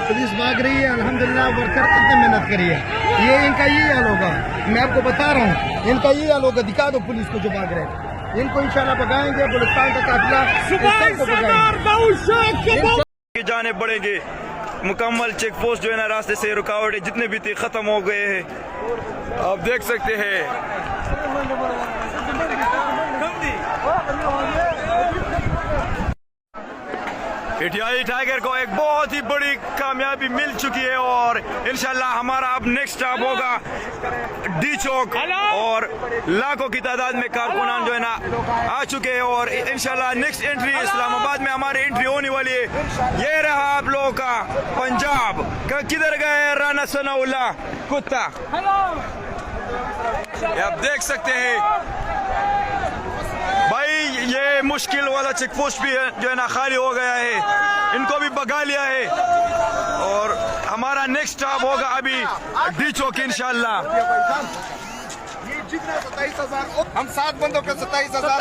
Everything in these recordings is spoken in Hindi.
पुलिस भाग रही है। अल्हम्दुलिल्लाह वर्कर कितने मेहनत करी है। ये इनका यही हाल होगा, मैं आपको बता रहा हूँ, इनका यही हाल होगा। दिखा दो पुलिस को जो भाग रहे हैं, इनको इंशाल्लाह भगाएंगे। बलूचिस्तान का काफिला सबको भगाएंगे। जाने पड़ेंगे। मुकम्मल चेक पोस्ट जो है ना, रास्ते से रुकावटें जितने भी थे खत्म हो गए हैं। आप देख सकते हैं एटीआई टाइगर को एक बहुत ही बड़ी कामयाबी मिल चुकी है और इंशाल्लाह हमारा अब नेक्स्ट स्टॉप होगा डी चौक और लाखों की तादाद में कारकुनान जो है ना आ चुके हैं और इंशाल्लाह नेक्स्ट एंट्री इस्लामाबाद में हमारी एंट्री होने वाली है। ये रहा आप लोगों का पंजाब का। किधर गए राना सनाउल्लाह कुत्ता, आप देख सकते हैं भाई। ये मुश्किल वाला चेक पोस्ट भी है जो है ना खाली हो गया है, इनको भी भगा लिया है और हमारा नेक्स्ट स्टॉप होगा अभी डी चौक इंशाल्लाह। ये जितना 27,000 हम 7 बंदों के 27,000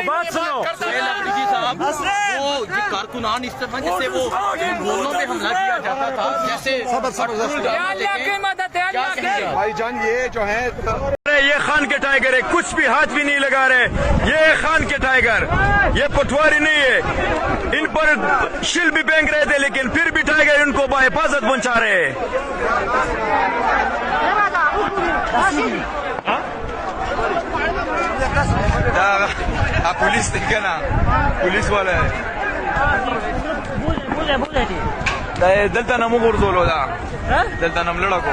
बात सुनो कारकुनान इस तरह जैसे वो दोनों पे हमला किया जाता था, जैसे भाईजान ये जो है ये खान के टाइगर है, कुछ भी हाथ भी नहीं लगा रहे। ये खान के टाइगर, ये पटवारी नहीं है। इन पर शिल भी फेंक रहे थे लेकिन फिर भी टाइगर इनको हिफाजत पहुंचा रहे हैं। पुलिस देखा ना, पुलिस वाला है दलता नमो गोरजोलो दलता नम लड़को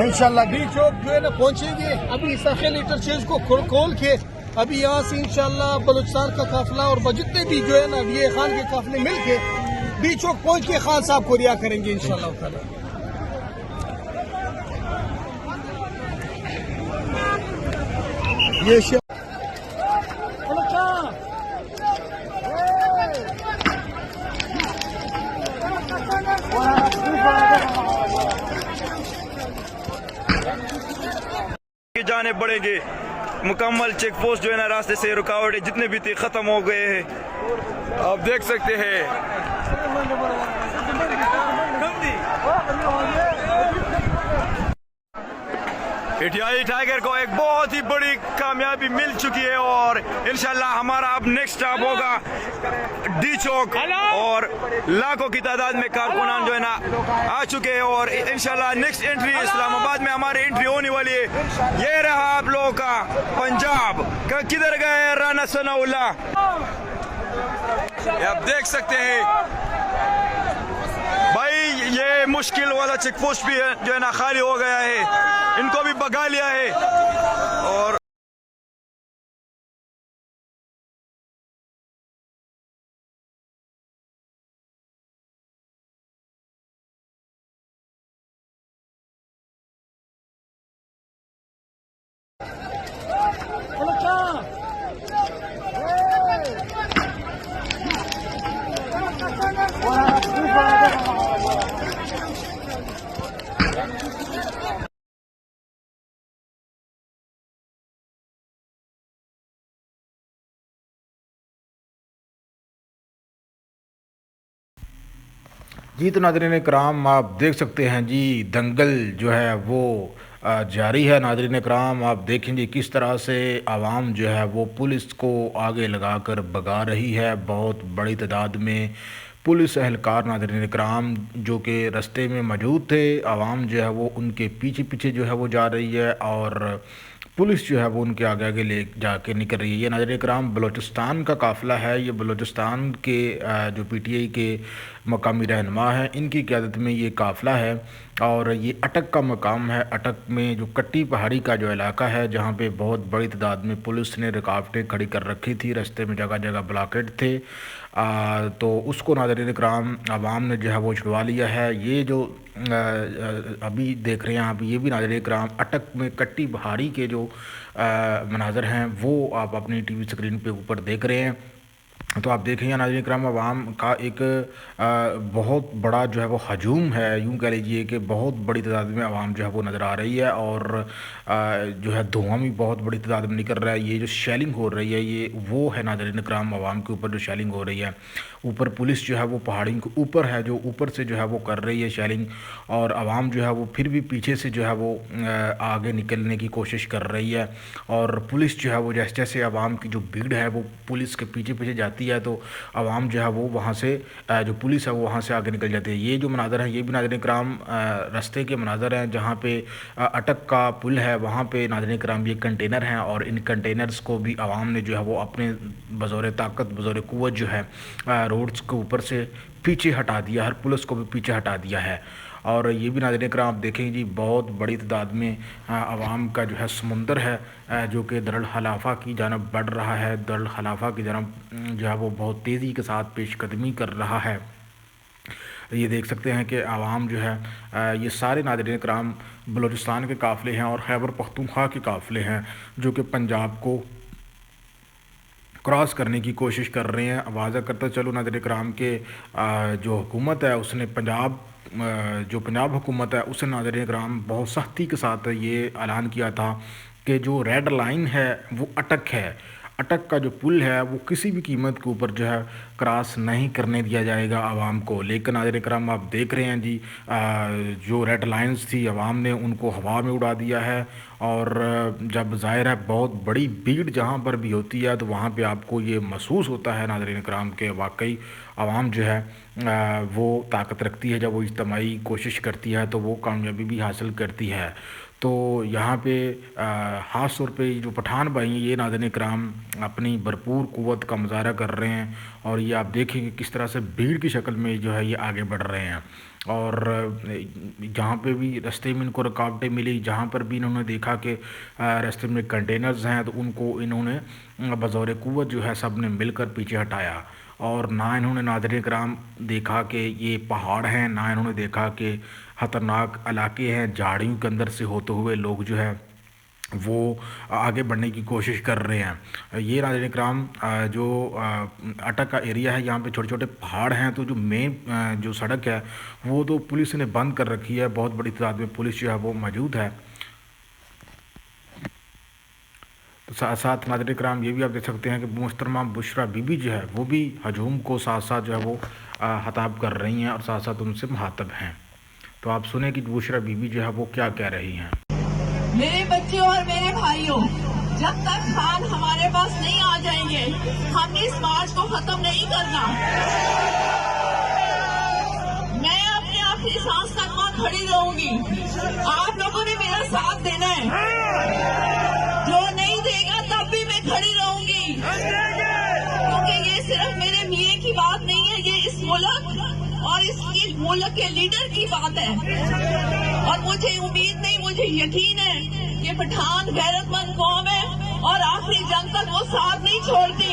इंशाल्लाह डी चौक जो है ना पहुंचेंगे। अभी सखल इंटरचेंज को खोल के अभी यहाँ से इंशाल्लाह बलूचिस्तान का काफिला और जितने भी जो है ना ये खान के काफिले मिल के डी चौक पहुंच के खान साहब को रिहा करेंगे इंशाल्लाह। ये जाने पड़ेंगे। मुकम्मल चेक पोस्ट जो है ना, रास्ते से रुकावटें जितने भी थे खत्म हो गए हैं। आप देख सकते हैं एटीआई टाइगर को एक बहुत ही बड़ी कामयाबी मिल चुकी है और इंशाल्लाह हमारा अब नेक्स्ट स्टॉप होगा डी चौक और लाखों की तादाद में कारकुनान जो है ना आ चुके हैं और इंशाल्लाह नेक्स्ट एंट्री इस्लामाबाद में हमारी एंट्री होने वाली है। ये रहा आप लोगों का पंजाब का। किधर गए राना सनाउल्लाह, आप देख सकते हैं भाई। ये मुश्किल वाला चेक पोस्ट भी है जो है ना खाली हो गया है, इनको भी भगा लिया है और जी तो नाज़रीन कराम आप देख सकते हैं जी दंगल जो है वो जारी है। नाज़रीन कराम आप देखेंगे किस तरह से आवाम जो है वो पुलिस को आगे लगाकर भगा रही है। बहुत बड़ी तादाद में पुलिस एहलकार नाज़रीन कराम जो कि रास्ते में मौजूद थे, आवाम जो है वो उनके पीछे पीछे जो है वो जा रही है और पुलिस जो है वो उनके आगे आगे ले जाके निकल रही है। ये नाज़रीन कराम बलूचिस्तान का काफ़िला है। ये बलूचिस्तान के जो पीटीआई के मकामी रहनुमा हैं, इनकी क़यादत में ये काफ़िला है और ये अटक का मकाम है। अटक में जो कट्टी पहाड़ी का जो इलाका है, जहाँ पे बहुत बड़ी तादाद में पुलिस ने रुकावटें खड़ी कर रखी थी, रास्ते में जगह जगह ब्लॉकेट थे, तो उसको नाज़रीन इकराम आवाम ने जो है वो छुड़वा लिया है। ये जो अभी देख रहे हैं आप, ये भी नाज़रीन इकराम अटक में कट्टी पहाड़ी के जो मनाज़र हैं वो आप अपनी टीवी स्क्रीन पे ऊपर देख रहे हैं। तो आप देखेंगे नाज़रीन इकराम आवाम का एक बहुत बड़ा जो है वो हजूम है, यूँ कह लीजिए कि बहुत बड़ी तादाद में आवाम जो है वो नज़र आ रही है और जो है धुआं भी बहुत बड़ी तादाद में निकल रहा है। ये जो शेलिंग हो रही है ये वो है नाज़रीन इकराम आवाम के ऊपर जो शेलिंग हो रही है। ऊपर पुलिस जो है वो पहाड़ी के ऊपर है, जो ऊपर से जो है वो कर रही है शेलिंग, और आवाम जो है वो फिर भी पीछे से जो है वो आगे निकलने की कोशिश कर रही है। और पुलिस जो है वो जैसे जैसे आवाम की जो भीड़ है वो पुलिस के पीछे पीछे जाती है तो आवाम जो है वो वहाँ से जो पुलिस है वो वहाँ से आगे निकल जाती है। ये जो मनाज़र है ये भी नाज़रीन इकराम रास्ते के मनाज़र हैं, जहाँ पे अटक का पुल है वहाँ पे नाज़रीन इकराम ये कंटेनर हैं और इन कंटेनर्स को भी आवाम ने जो है वो अपने बज़ौर ताकत बज़ौर क़ुव्वत जो है रोड्स के ऊपर से पीछे हटा दिया, हर पुलिस को भी पीछे हटा दिया है। और ये भी नाज़रीन इकराम आप देखेंगे जी बहुत बड़ी तादाद में आवाम का जो है समुंदर है जो कि दरुल खलाफा की जानब बढ़ रहा है, दरुल खलाफा की जानब जो है वो बहुत तेज़ी के साथ पेशकदमी कर रहा है। ये देख सकते हैं कि आवाम जो है ये सारे नाज़रीन इकराम बलूचिस्तान के काफ़िले हैं और खैबर पख्तूनख्वा के काफ़िले हैं जो कि पंजाब को क्रॉस करने की कोशिश कर रहे हैं। वाज़ा करता चलो नाज़रीन इकराम के जो हुकूमत है उसने पंजाब हुकूमत है उसने नाज़रीन इकराम बहुत सख्ती के साथ ये ऐलान किया था कि जो रेड लाइन है वो अटक है, अटक का जो पुल है वो किसी भी कीमत के ऊपर जो है क्रॉस नहीं करने दिया जाएगा आवाम को। लेकिन नाज़रीन इकराम आप देख रहे हैं जी जो रेड लाइंस थी आवाम ने उनको हवा में उड़ा दिया है। और जब ज़ाहिर है बहुत बड़ी भीड़ जहाँ पर भी होती है तो वहाँ पे आपको ये महसूस होता है नाज़रीन इकराम के वाकई आवाम जो है वो ताकत रखती है, जब वो इज्तिमाई कोशिश करती है तो वो कामयाबी भी हासिल करती है। तो यहाँ पे ख़ास तौर पे जो पठान भाई हैं ये नाज़रीन इकराम अपनी भरपूर क़ुव्वत का मुज़ाहरा कर रहे हैं और ये आप देखेंगे किस तरह से भीड़ की शक्ल में जो है ये आगे बढ़ रहे हैं। और जहाँ पे भी रास्ते में इनको रुकावटें मिली, जहाँ पर भी इन्होंने देखा कि रास्ते में कंटेनर्स हैं तो उनको इन्होंने बज़ौर क़ुव्वत जो है सब ने मिलकर पीछे हटाया। और ना इन्होंने नाज़रीन इकराम देखा कि ये पहाड़ हैं, ना इन्होंने देखा कि ख़तरनाक इलाके हैं, झाड़ियों के अंदर से होते हुए लोग जो है वो आगे बढ़ने की कोशिश कर रहे हैं। ये नाज़रीन इकराम जो अटक का एरिया है यहाँ पे छोटे छोटे पहाड़ हैं, तो जो मेन जो सड़क है वो तो पुलिस ने बंद कर रखी है, बहुत बड़ी तादाद में पुलिस जो है वो मौजूद है। तो साथ साथ नाज़रीन इकराम ये भी आप देख सकते हैं कि मोहतरमा बुशरा बीबी जो है वो भी हजूम को साथ साथ जो है वो खिताब कर रही हैं और साथ साथ उनसे मुखातब हैं। तो आप सुने कि बुशरा बीबी जो है वो क्या कह रही हैं। मेरे बच्चे और मेरे भाइयों, जब तक खान हमारे पास नहीं आ जाएंगे हमने इस मार्च को खत्म नहीं करना। मैं अपने आखिरी सांस तक वहाँ खड़ी रहूंगी, आप लोगों ने मेरा साथ देना है, जो नहीं देगा तब भी मैं खड़ी रहूंगी, क्योंकि ये सिर्फ मेरे मियाँ की बात नहीं है, ये इस मुल्क और इसकी मुल्क के लीडर की बात है। और मुझे उम्मीद नहीं, मुझे यकीन है ये पठान गैरतमंद कौम है और आखिरी जंग तक वो साथ नहीं छोड़ती।